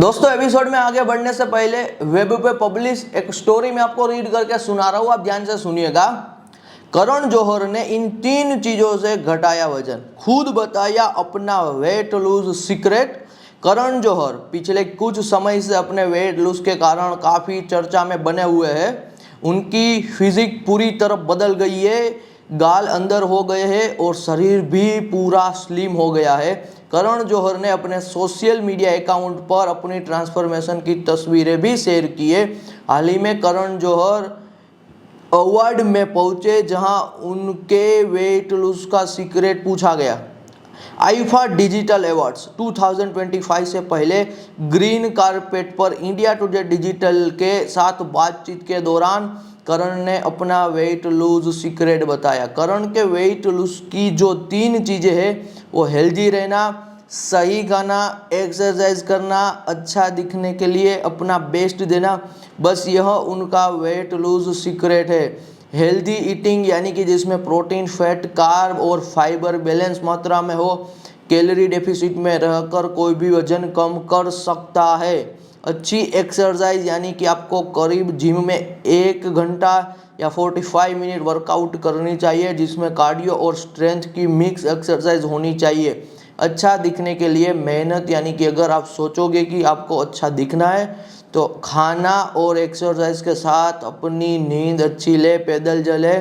दोस्तों एपिसोड में आगे बढ़ने से पहले वेब पे पब्लिश एक स्टोरी में आपको रीड करके सुना रहा हूँ, आप ध्यान से सुनिएगा। करण जौहर ने इन 3 चीज़ों से घटाया वजन, खुद बताया अपना weight lose secret. Karan Johar पिछले कुछ समय से अपने वेट लूज के कारण काफ़ी चर्चा में बने हुए हैं। उनकी फिजिक पूरी तरह बदल गई है, गाल अंदर हो गए हैं और शरीर भी पूरा स्लिम हो गया है। करण जौहर ने अपने सोशल मीडिया अकाउंट पर अपनी ट्रांसफॉर्मेशन की तस्वीरें भी शेयर की है। हाल ही में करण जौहर अवार्ड में पहुंचे जहां उनके वेट लूज का सीक्रेट पूछा गया। आईफा डिजिटल अवार्ड्स 2025 से पहले ग्रीन कारपेट पर इंडिया टुडे डिजिटल के साथ बातचीत के दौरान करण ने अपना वेट लूज सीक्रेट बताया। करण के वेट लूज की जो 3 चीज़ें हैं वो हेल्दी रहना, सही खाना, एक्सरसाइज करना, अच्छा दिखने के लिए अपना बेस्ट देना, बस यह उनका वेट लूज सीक्रेट है। हेल्दी ईटिंग यानी कि जिसमें प्रोटीन, फैट, कार्ब और फाइबर बैलेंस मात्रा में हो। कैलोरी डेफिसिट में रहकर कोई भी वजन कम कर सकता है। अच्छी एक्सरसाइज यानी कि आपको करीब जिम में 1 घंटा या 45 मिनट वर्कआउट करनी चाहिए, जिसमें कार्डियो और स्ट्रेंथ की मिक्स एक्सरसाइज होनी चाहिए। अच्छा दिखने के लिए मेहनत यानी कि अगर आप सोचोगे कि आपको अच्छा दिखना है तो खाना और एक्सरसाइज के साथ अपनी नींद अच्छी ले, पैदल चले,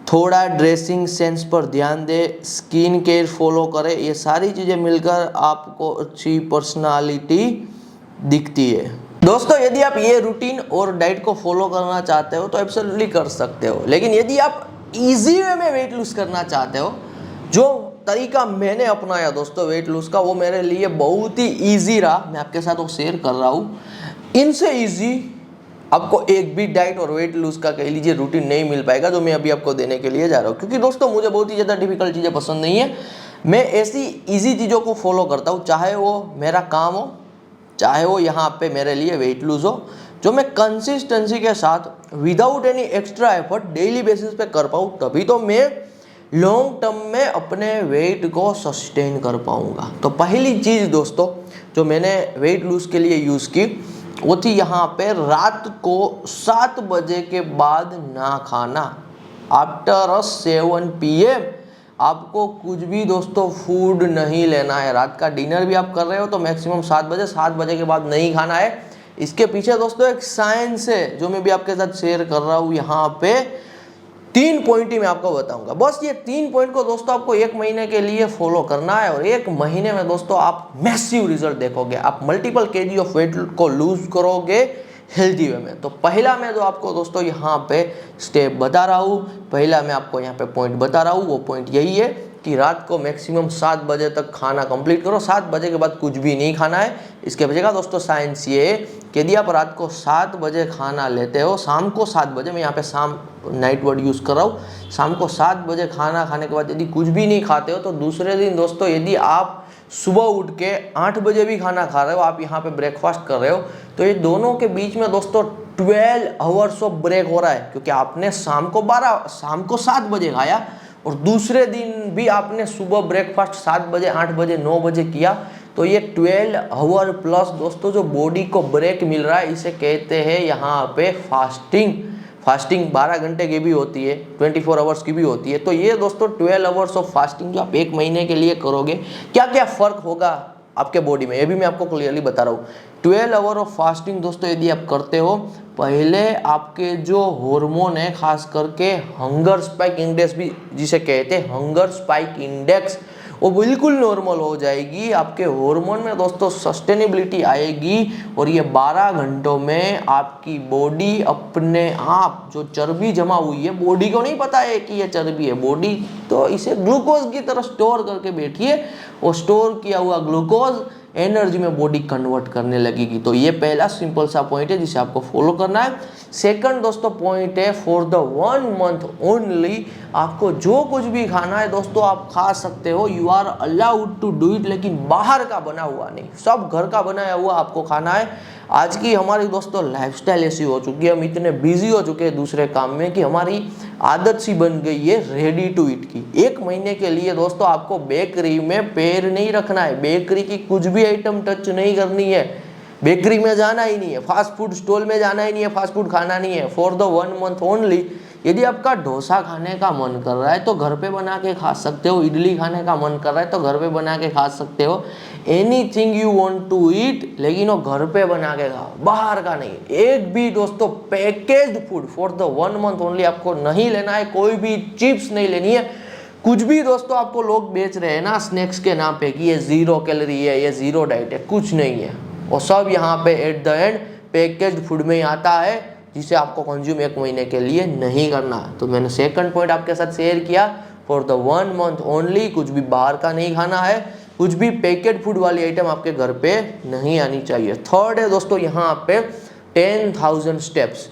थोड़ा ड्रेसिंग सेंस पर ध्यान दे, स्किन केयर फॉलो करें। ये सारी चीज़ें मिलकर आपको अच्छी पर्सनालिटी दिखती है। दोस्तों यदि आप ये रूटीन और डाइट को फॉलो करना चाहते हो तो एब्सोल्युटली कर सकते हो, लेकिन यदि आप इजी वे में वेट लूज करना चाहते हो, जो तरीका मैंने अपनाया दोस्तों वेट लूज का, वो मेरे लिए बहुत ही इजी रहा, मैं आपके साथ वो शेयर कर रहा हूँ। इनसे इजी आपको एक भी डाइट और वेट लूज का कह लीजिए रूटीन नहीं मिल पाएगा जो मैं अभी आपको देने के लिए जा रहा हूँ, क्योंकि दोस्तों मुझे बहुत ही ज़्यादा डिफिकल्ट चीज़ें पसंद नहीं है। मैं ऐसी इजी चीज़ों को फॉलो करता हूँ, चाहे वो मेरा काम हो, चाहे वो यहाँ पे मेरे लिए वेट लूज हो, जो मैं कंसिस्टेंसी के साथ without any extra effort daily basis पे कर पाऊँ, तभी तो मैं लॉन्ग टर्म में अपने वेट को सस्टेन कर पाऊँगा। तो पहली चीज़ दोस्तों जो मैंने वेट लूज के लिए यूज़ की वो थी यहाँ पे रात को 7 बजे के बाद ना खाना। आफ्टर 7 PM आपको कुछ भी दोस्तों फूड नहीं लेना है। रात का डिनर भी आप कर रहे हो तो मैक्सिमम 7 बजे के बाद नहीं खाना है। इसके पीछे दोस्तों एक साइंस है जो मैं भी आपके साथ शेयर कर रहा हूँ। यहाँ पे 3 पॉइंट ही मैं आपको बताऊंगा। बस ये 3 पॉइंट को दोस्तों आपको 1 महीने के लिए फॉलो करना है और 1 महीने में दोस्तों आप मैसिव रिजल्ट देखोगे। आप मल्टीपल केजी ऑफ वेट को लूज करोगे हेल्दी वे में। तो पहला मैं जो आपको दोस्तों यहाँ पे स्टेप बता रहा हूँ, पहला मैं आपको यहाँ पे पॉइंट बता रहा हूँ, वो पॉइंट यही है कि रात को मैक्सिमम 7 बजे तक खाना कंप्लीट करो। 7 बजे के बाद कुछ भी नहीं खाना है। इसके वजह का दोस्तों साइंस ये है कि यदि आप रात को 7 बजे खाना लेते हो, शाम को 7 बजे, मैं यहाँ पे शाम नाइट वर्ड यूज़ कर रहा हूँ, शाम को 7 बजे खाना खाने के बाद यदि कुछ भी नहीं खाते हो तो दूसरे दिन दोस्तों यदि आप सुबह उठ के 8 बजे भी खाना खा रहे हो, आप यहाँ पे ब्रेकफास्ट कर रहे हो, तो ये दोनों के बीच में दोस्तों 12 आवर्स ऑफ ब्रेक हो रहा है, क्योंकि आपने शाम को 7 बजे खाया और दूसरे दिन भी आपने सुबह ब्रेकफास्ट 7 बजे, 8 बजे, 9 बजे किया। तो ये 12 आवर प्लस दोस्तों जो बॉडी को ब्रेक मिल रहा है, इसे कहते हैं यहाँ पे फास्टिंग। फास्टिंग 12 घंटे की भी होती है, 24 आवर्स की भी होती है। तो ये दोस्तों 12 आवर्स ऑफ फास्टिंग जो आप 1 महीने के लिए करोगे, क्या क्या फ़र्क होगा आपके बॉडी में, ये भी मैं आपको क्लियरली बता रहा हूँ। 12 आवर ऑफ फास्टिंग दोस्तों यदि आप करते हो, पहले आपके जो हार्मोन है, खास करके हंगर स्पाइक इंडेक्स भी जिसे कहते हैं, हंगर स्पाइक इंडेक्स, वो बिल्कुल नॉर्मल हो जाएगी। आपके हार्मोन में दोस्तों सस्टेनेबिलिटी आएगी और ये 12 घंटों में आपकी बॉडी अपने आप जो चर्बी जमा हुई है, बॉडी को नहीं पता है कि ये चर्बी है, बॉडी तो इसे ग्लूकोज की तरह स्टोर करके बैठी है, और स्टोर किया हुआ ग्लूकोज एनर्जी में बॉडी कन्वर्ट करने लगेगी। तो ये पहला सिंपल सा पॉइंट है जिसे आपको फॉलो करना है। सेकंड दोस्तों पॉइंट है, फॉर द 1 मंथ ओनली आपको जो कुछ भी खाना है दोस्तों आप खा सकते हो, you are allowed to do it, लेकिन बाहर का बना हुआ नहीं, सब घर का बनाया हुआ आपको खाना है। आज की हमारी दोस्तों लाइफस्टाइल ऐसी हो चुकी है, हम इतने बिजी हो चुके हैं दूसरे काम में कि हमारी आदत सी बन गई है रेडी टू ईट की। 1 महीने के लिए दोस्तों आपको बेकरी में पैर नहीं रखना है, बेकरी की कुछ भी आइटम टच नहीं करनी है। बेकरी में जाना ही नहीं है, फास्ट फूड स्टॉल में जाना ही नहीं है, फास्ट फूड खाना नहीं है। फॉर द 1 मंथ ओनली यदि आपका डोसा खाने का मन कर रहा है तो घर पे बना के खा सकते हो, इडली खाने का मन कर रहा है तो घर पे बना के खा सकते हो। Anything you want to eat, लेकिन वो घर पे बना के खाओ, बाहर का नहीं। एक भी दोस्तों packaged food for the 1 month only आपको नहीं लेना है, कोई भी चिप्स नहीं लेनी है। कुछ भी दोस्तों आपको लोग बेच रहे हैं ना स्नैक्स के नाम पे कि ये 0 कैलोरी है, ये 0 डाइट है, कुछ नहीं है। वो सब यहाँ पे at the end packaged food में ही आता है, जिसे आपको कंज्यूम 1 महीने के लिए नहीं करना। तो मैंने सेकंड पॉइंट आपके साथ शेयर किया, फॉर द 1 मंथ ओनली कुछ भी बाहर का नहीं खाना है, कुछ भी पैकेट फूड वाली आइटम आपके घर पे नहीं आनी चाहिए। थर्ड है दोस्तों यहाँ पे 10,000 स्टेप्स।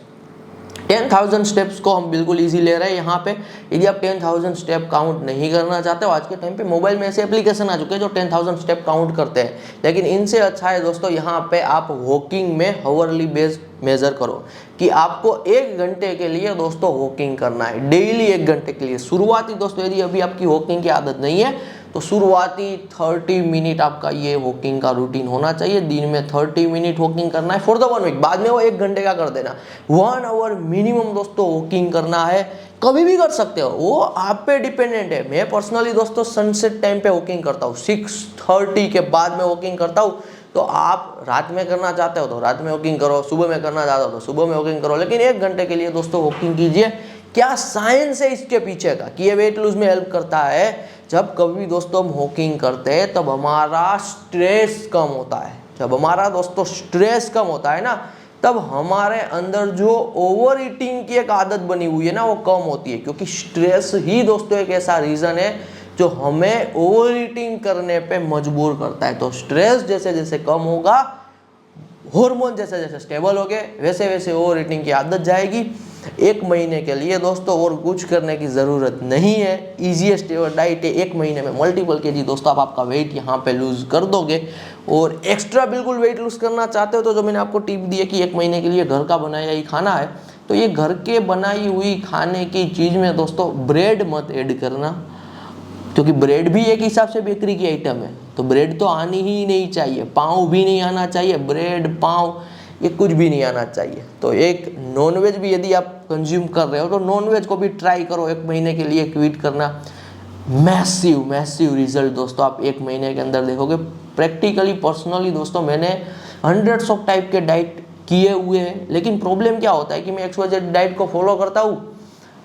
10,000 स्टेप्स को हम बिल्कुल इजी ले रहे हैं यहाँ पे। यदि आप 10,000 स्टेप काउंट नहीं करना चाहते हो, आज के टाइम पे मोबाइल में ऐसे एप्लीकेशन आ चुके हैं जो 10,000 स्टेप काउंट करते हैं, लेकिन इनसे अच्छा है दोस्तों यहाँ पे आप वॉकिंग में हावरली बेस्ड मेजर करो कि आपको 1 घंटे के लिए दोस्तों वॉकिंग करना है, डेली 1 घंटे के लिए। शुरुआती दोस्तों यदि अभी आपकी वॉकिंग की आदत नहीं है तो शुरुआती 30 मिनट आपका ये वॉकिंग का रूटीन होना चाहिए। दिन में 30 मिनट वॉकिंग करना है फॉर द 1 वीक, बाद में वो 1 घंटे का कर देना। 1 आवर मिनिमम दोस्तों वॉकिंग करना है, कभी भी कर सकते हो, वो आप पे डिपेंडेंट है। मैं पर्सनली दोस्तों सनसेट टाइम पे वॉकिंग करता हूँ, 6:30 के बाद में वॉकिंग करता हूँ। तो आप रात में करना चाहते हो तो रात में वॉकिंग करो, सुबह में करना चाहते हो तो सुबह में वॉकिंग करो, लेकिन 1 घंटे के लिए दोस्तों वॉकिंग कीजिए। क्या साइंस है इसके पीछे का कि ये वेट लूज में हेल्प करता है। जब कभी दोस्तों हम वॉकिंग करते हैं तब हमारा स्ट्रेस कम होता है। जब हमारा दोस्तों स्ट्रेस कम होता है ना, तब हमारे अंदर जो ओवर ईटिंग की एक आदत बनी हुई है ना वो कम होती है, क्योंकि स्ट्रेस ही दोस्तों एक ऐसा रीजन है जो हमें ओवर ईटिंग करने पे मजबूर करता है। तो स्ट्रेस जैसे जैसे कम होगा, हार्मोन जैसे जैसे स्टेबल हो गए, वैसे वैसे ओवर ईटिंग की आदत जाएगी। 1 महीने के लिए दोस्तों और कुछ करने की ज़रूरत नहीं है, ईजीएस्ट डाइट है। 1 महीने में मल्टीपल केजी दोस्तों आप आपका वेट यहाँ पे लूज़ कर दोगे। और एक्स्ट्रा बिल्कुल वेट लूज़ करना चाहते हो तो जो मैंने आपको टिप दी है कि 1 महीने के लिए घर का बनाया ही खाना है, तो ये घर के बनाई हुई खाने की चीज़ में दोस्तों ब्रेड मत ऐड करना, क्योंकि ब्रेड भी एक हिसाब से बेकरी की आइटम है। तो ब्रेड तो आनी ही नहीं चाहिए, पाव भी नहीं आना चाहिए, ब्रेड पाव ये कुछ भी नहीं आना चाहिए। तो एक नॉनवेज भी यदि आप कंज्यूम कर रहे हो तो नॉनवेज को भी ट्राई करो 1 महीने के लिए क्विट करना। मैसिव रिजल्ट दोस्तों आप 1 महीने के अंदर देखोगे। प्रैक्टिकली पर्सनली दोस्तों मैंने हंड्रेड्स ऑफ टाइप के डाइट किए हुए हैं, लेकिन प्रॉब्लम क्या होता है कि मैं XYZ डाइट को फॉलो करता हूँ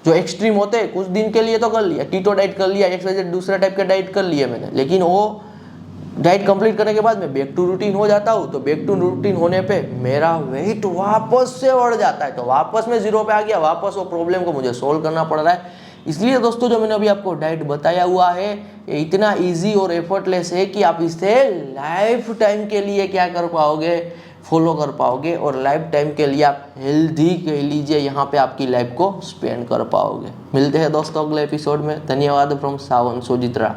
जो एक्सट्रीम होते हैं, कुछ दिन के लिए तो कर लिया, कीटो डाइट कर लिया, XYZ दूसरा टाइप के डाइट कर लिया मैंने, लेकिन वो डाइट कंप्लीट करने के बाद मैं बैक टू रूटीन हो जाता हूँ। तो बैक टू रूटीन होने पे मेरा वेट वापस से बढ़ जाता है, तो वापस में 0 पे आ गया, वापस वो प्रॉब्लम को मुझे सोल्व करना पड़ रहा है। इसलिए दोस्तों जो मैंने अभी आपको डाइट बताया हुआ है ये इतना इजी और एफर्टलेस है कि आप इसे लाइफ टाइम के लिए क्या कर पाओगे, फॉलो कर पाओगे, और लाइफ टाइम के लिए आप हेल्दी कह लीजिए यहाँ पे आपकी लाइफ को स्पेंड कर पाओगे। मिलते हैं दोस्तों अगले एपिसोड में। धन्यवाद फ्रॉम सावन सोजित्रा।